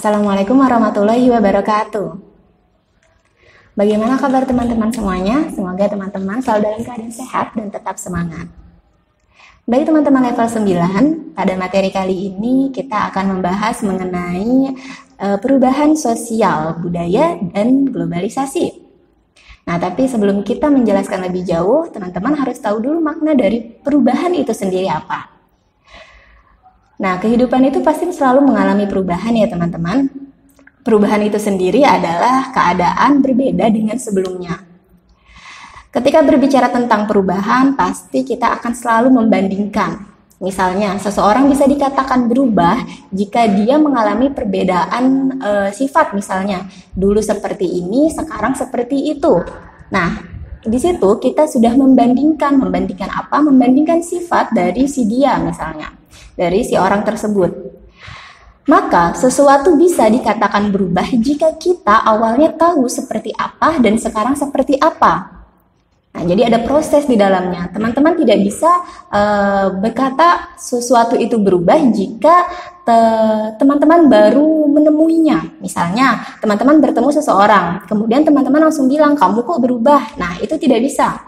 Assalamualaikum warahmatullahi wabarakatuh. Bagaimana kabar teman-teman semuanya? Semoga teman-teman selalu dalam keadaan sehat dan tetap semangat. Baik teman-teman level 9, pada materi kali ini kita akan membahas mengenai perubahan sosial, budaya, dan globalisasi. Nah, tapi sebelum kita menjelaskan lebih jauh, teman-teman harus tahu dulu makna dari perubahan itu sendiri apa. Nah, kehidupan itu pasti selalu mengalami perubahan ya teman-teman. Perubahan itu sendiri adalah keadaan berbeda dengan sebelumnya. Ketika berbicara tentang perubahan, pasti kita akan selalu membandingkan. Misalnya, seseorang bisa dikatakan berubah jika dia mengalami perbedaan sifat misalnya. Dulu seperti ini, sekarang seperti itu. Nah, di situ kita sudah membandingkan apa? Membandingkan sifat dari si dia misalnya, dari si orang tersebut. Maka sesuatu bisa dikatakan berubah jika kita awalnya tahu seperti apa dan sekarang seperti apa. Nah, jadi ada proses di dalamnya. Teman-teman tidak bisa berkata sesuatu itu berubah jika teman-teman baru menemuinya. Misalnya, teman-teman bertemu seseorang, kemudian teman-teman langsung bilang, kamu kok berubah? Nah, itu tidak bisa.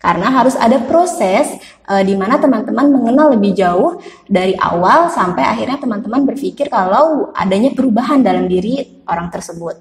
Karena harus ada proses di mana teman-teman mengenal lebih jauh dari awal sampai akhirnya teman-teman berpikir kalau adanya perubahan dalam diri orang tersebut.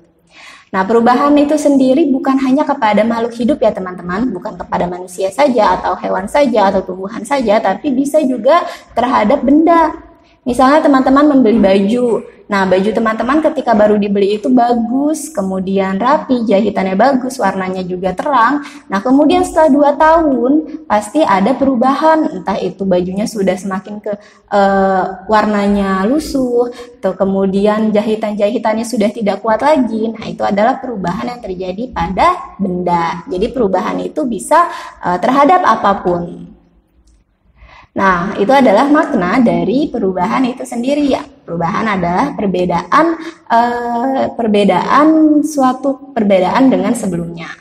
Nah, perubahan itu sendiri bukan hanya kepada makhluk hidup ya teman-teman, bukan kepada manusia saja atau hewan saja atau tumbuhan saja, tapi bisa juga terhadap benda. Misalnya teman-teman membeli baju. Nah, baju teman-teman ketika baru dibeli itu bagus, kemudian rapi, jahitannya bagus, warnanya juga terang. Nah, kemudian setelah 2 tahun pasti ada perubahan, entah itu bajunya sudah semakin warnanya lusuh, atau kemudian jahitan-jahitannya sudah tidak kuat lagi. Nah, itu adalah perubahan yang terjadi pada benda. Jadi perubahan itu bisa terhadap apapun. Nah, itu adalah makna dari perubahan itu sendiri ya. Perubahan adalah perbedaan dengan sebelumnya.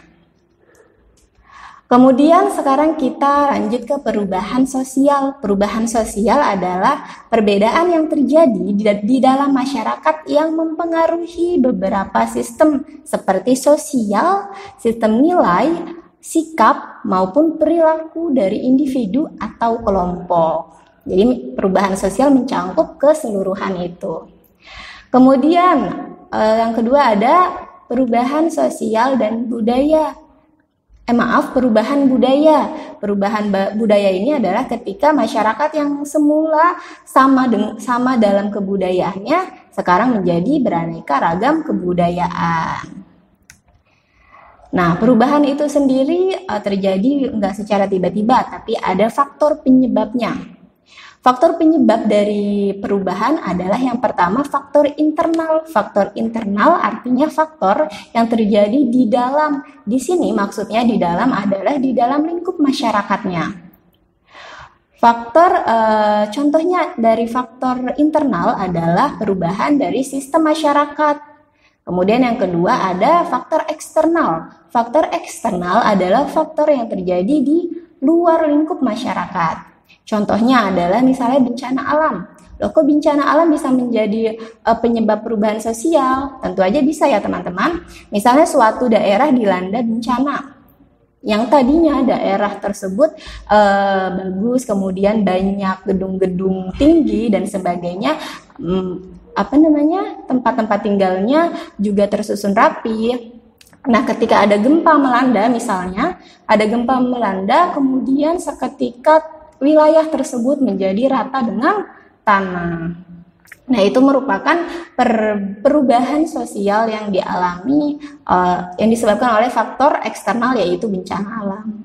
Kemudian sekarang kita lanjut ke perubahan sosial. Perubahan sosial adalah perbedaan yang terjadi di dalam masyarakat yang mempengaruhi beberapa sistem seperti sosial, sistem nilai, sikap maupun perilaku dari individu atau kelompok. Jadi perubahan sosial mencangkup keseluruhan itu. Kemudian yang kedua ada perubahan sosial dan budaya. Perubahan budaya. Perubahan budaya ini adalah ketika masyarakat yang semula sama dalam kebudayaannya sekarang menjadi beraneka ragam kebudayaan. Nah, perubahan itu sendiri terjadi nggak secara tiba-tiba, tapi ada faktor penyebabnya. Faktor penyebab dari perubahan adalah yang pertama faktor internal. Faktor internal artinya faktor yang terjadi di dalam. Di sini maksudnya di dalam adalah di dalam lingkup masyarakatnya. Contohnya dari faktor internal adalah perubahan dari sistem masyarakat. Kemudian yang kedua ada faktor eksternal. Faktor eksternal adalah faktor yang terjadi di luar lingkup masyarakat. Contohnya adalah misalnya bencana alam. Loh, kok bencana alam bisa menjadi penyebab perubahan sosial? Tentu aja bisa ya teman-teman. Misalnya suatu daerah dilanda bencana. Yang tadinya daerah tersebut bagus, kemudian banyak gedung-gedung tinggi dan sebagainya, tempat-tempat tinggalnya juga tersusun rapi. Nah, ketika ada gempa melanda misalnya, kemudian seketika wilayah tersebut menjadi rata dengan tanah. Nah, itu merupakan perubahan sosial yang dialami yang disebabkan oleh faktor eksternal yaitu bencana alam.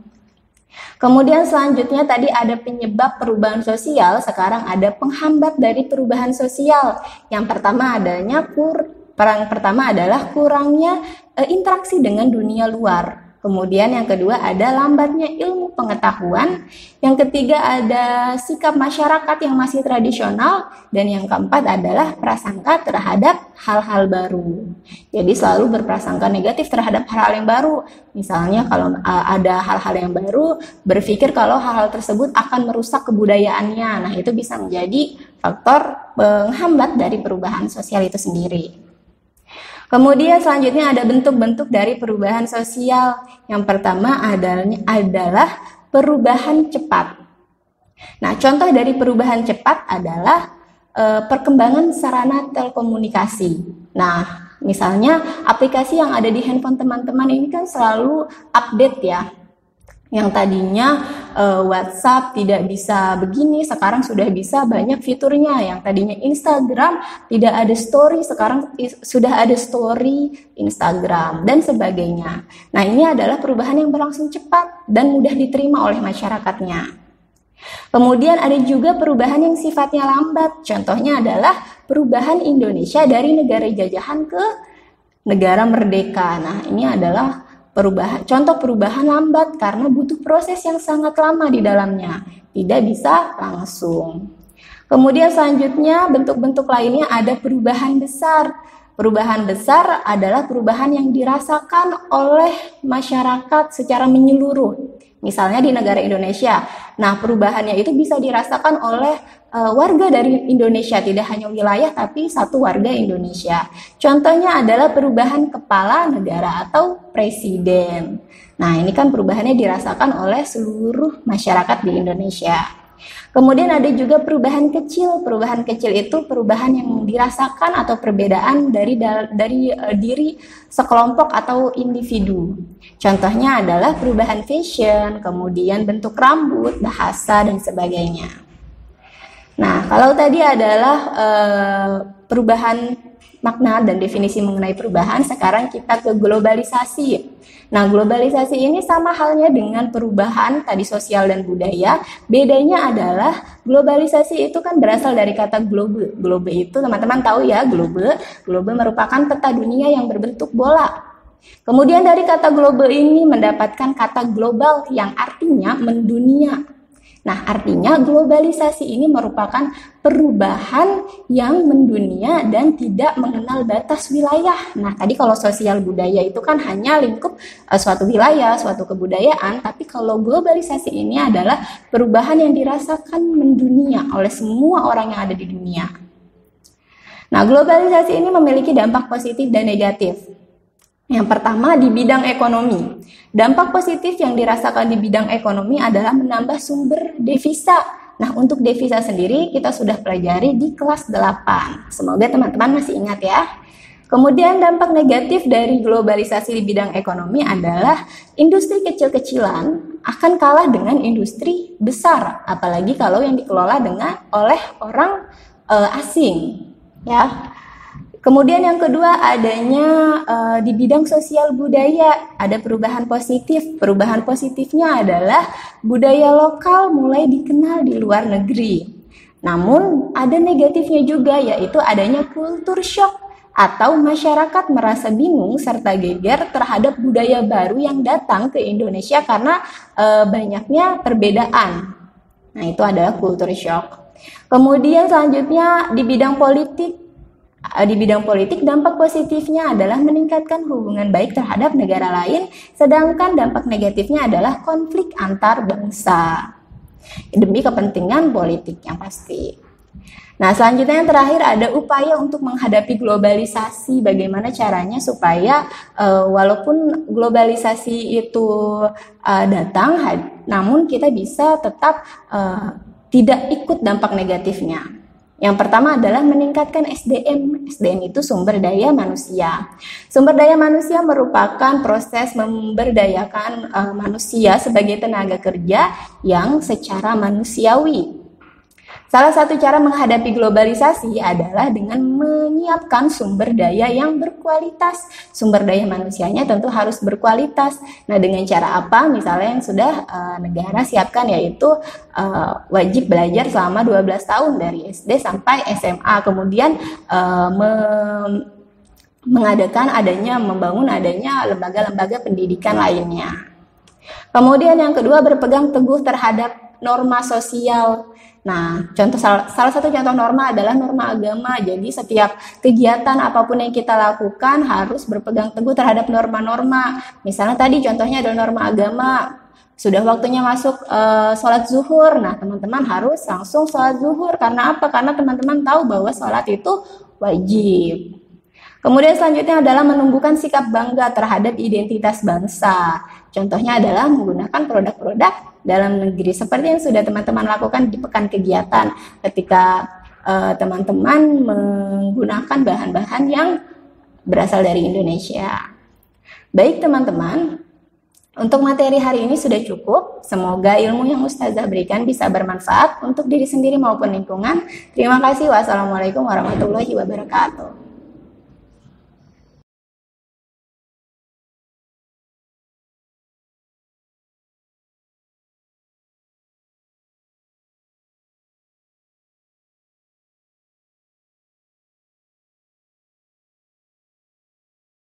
Kemudian selanjutnya tadi ada penyebab perubahan sosial, sekarang ada penghambat dari perubahan sosial. Yang pertama adalah kurangnya interaksi dengan dunia luar. Kemudian yang kedua ada lambatnya ilmu pengetahuan. Yang ketiga ada sikap masyarakat yang masih tradisional. Dan yang keempat adalah prasangka terhadap hal-hal baru. Jadi selalu berprasangka negatif terhadap hal-hal yang baru. Misalnya kalau ada hal-hal yang baru, berpikir kalau hal-hal tersebut akan merusak kebudayaannya. Nah, itu bisa menjadi faktor penghambat dari perubahan sosial itu sendiri. Kemudian selanjutnya ada bentuk-bentuk dari perubahan sosial. Yang pertama adalah perubahan cepat. Nah, contoh dari perubahan cepat adalah perkembangan sarana telekomunikasi. Nah, misalnya aplikasi yang ada di handphone teman-teman ini kan selalu update ya. Yang tadinya WhatsApp tidak bisa begini, sekarang sudah bisa banyak fiturnya. Yang tadinya Instagram tidak ada story, sekarang sudah ada story Instagram dan sebagainya. Nah, ini adalah perubahan yang berlangsung cepat dan mudah diterima oleh masyarakatnya. Kemudian ada juga perubahan yang sifatnya lambat. Contohnya adalah perubahan Indonesia dari negara jajahan ke negara merdeka. Nah, ini adalah contoh perubahan lambat karena butuh proses yang sangat lama di dalamnya, tidak bisa langsung. Kemudian selanjutnya bentuk-bentuk lainnya ada perubahan besar. Perubahan besar adalah perubahan yang dirasakan oleh masyarakat secara menyeluruh. Misalnya di negara Indonesia. Nah, perubahannya itu bisa dirasakan oleh warga dari Indonesia, tidak hanya wilayah tapi satu warga Indonesia. Contohnya adalah perubahan kepala negara atau presiden. Nah, ini kan perubahannya dirasakan oleh seluruh masyarakat di Indonesia. Kemudian ada juga perubahan kecil. Perubahan kecil itu perubahan yang dirasakan atau perbedaan dari diri sekelompok atau individu. Contohnya adalah perubahan fashion, kemudian bentuk rambut, bahasa, dan sebagainya. Nah, kalau tadi adalah perubahan makna dan definisi mengenai perubahan, sekarang kita ke globalisasi. Nah, globalisasi ini sama halnya dengan perubahan tadi sosial dan budaya. Bedanya adalah globalisasi itu kan berasal dari kata globe. Globe itu teman-teman tahu ya, globe. Globe merupakan peta dunia yang berbentuk bola. Kemudian dari kata globe ini mendapatkan kata global yang artinya mendunia. Nah, artinya globalisasi ini merupakan perubahan yang mendunia dan tidak mengenal batas wilayah. Nah, tadi kalau sosial budaya itu kan hanya lingkup suatu wilayah, suatu kebudayaan, tapi kalau globalisasi ini adalah perubahan yang dirasakan mendunia oleh semua orang yang ada di dunia. Nah, globalisasi ini memiliki dampak positif dan negatif. Yang pertama di bidang ekonomi. Dampak positif yang dirasakan di bidang ekonomi adalah menambah sumber devisa. Nah, untuk devisa sendiri kita sudah pelajari di kelas 8. Semoga teman-teman masih ingat ya. Kemudian dampak negatif dari globalisasi di bidang ekonomi adalah industri kecil-kecilan akan kalah dengan industri besar, apalagi kalau yang dikelola oleh orang asing, ya. Kemudian yang kedua adanya di bidang sosial budaya ada perubahan positif. Perubahan positifnya adalah budaya lokal mulai dikenal di luar negeri. Namun ada negatifnya juga, yaitu adanya culture shock atau masyarakat merasa bingung serta geger terhadap budaya baru yang datang ke Indonesia karena banyaknya perbedaan. Nah, itu adalah culture shock. Kemudian selanjutnya di bidang politik. Di bidang politik, dampak positifnya adalah meningkatkan hubungan baik terhadap negara lain, sedangkan dampak negatifnya adalah konflik antar bangsa demi kepentingan politik yang pasti. Nah, selanjutnya yang terakhir ada upaya untuk menghadapi globalisasi. Bagaimana caranya supaya walaupun globalisasi itu datang, namun kita bisa tetap tidak ikut dampak negatifnya. Yang pertama adalah meningkatkan SDM. SDM itu sumber daya manusia. Sumber daya manusia merupakan proses memberdayakan manusia sebagai tenaga kerja yang secara manusiawi. Salah satu cara menghadapi globalisasi adalah dengan menyiapkan sumber daya yang berkualitas. Sumber daya manusianya tentu harus berkualitas. Nah, dengan cara apa? Misalnya yang sudah negara siapkan, yaitu wajib belajar selama 12 tahun dari SD sampai SMA. Kemudian membangun adanya lembaga-lembaga pendidikan lainnya. Kemudian yang kedua, berpegang teguh terhadap norma sosial. Nah, salah satu contoh norma adalah norma agama. Jadi setiap kegiatan apapun yang kita lakukan harus berpegang teguh terhadap norma-norma. Misalnya tadi contohnya adalah norma agama. Sudah waktunya masuk sholat zuhur. Nah, teman-teman harus langsung sholat zuhur. Karena apa? Karena teman-teman tahu bahwa sholat itu wajib. Kemudian selanjutnya adalah menumbuhkan sikap bangga terhadap identitas bangsa. Contohnya adalah menggunakan produk-produk dalam negeri seperti yang sudah teman-teman lakukan di pekan kegiatan ketika teman-teman menggunakan bahan-bahan yang berasal dari Indonesia. Baik teman-teman, untuk materi hari ini sudah cukup. Semoga ilmu yang Ustazah berikan bisa bermanfaat untuk diri sendiri maupun lingkungan. Terima kasih. Wassalamualaikum warahmatullahi wabarakatuh.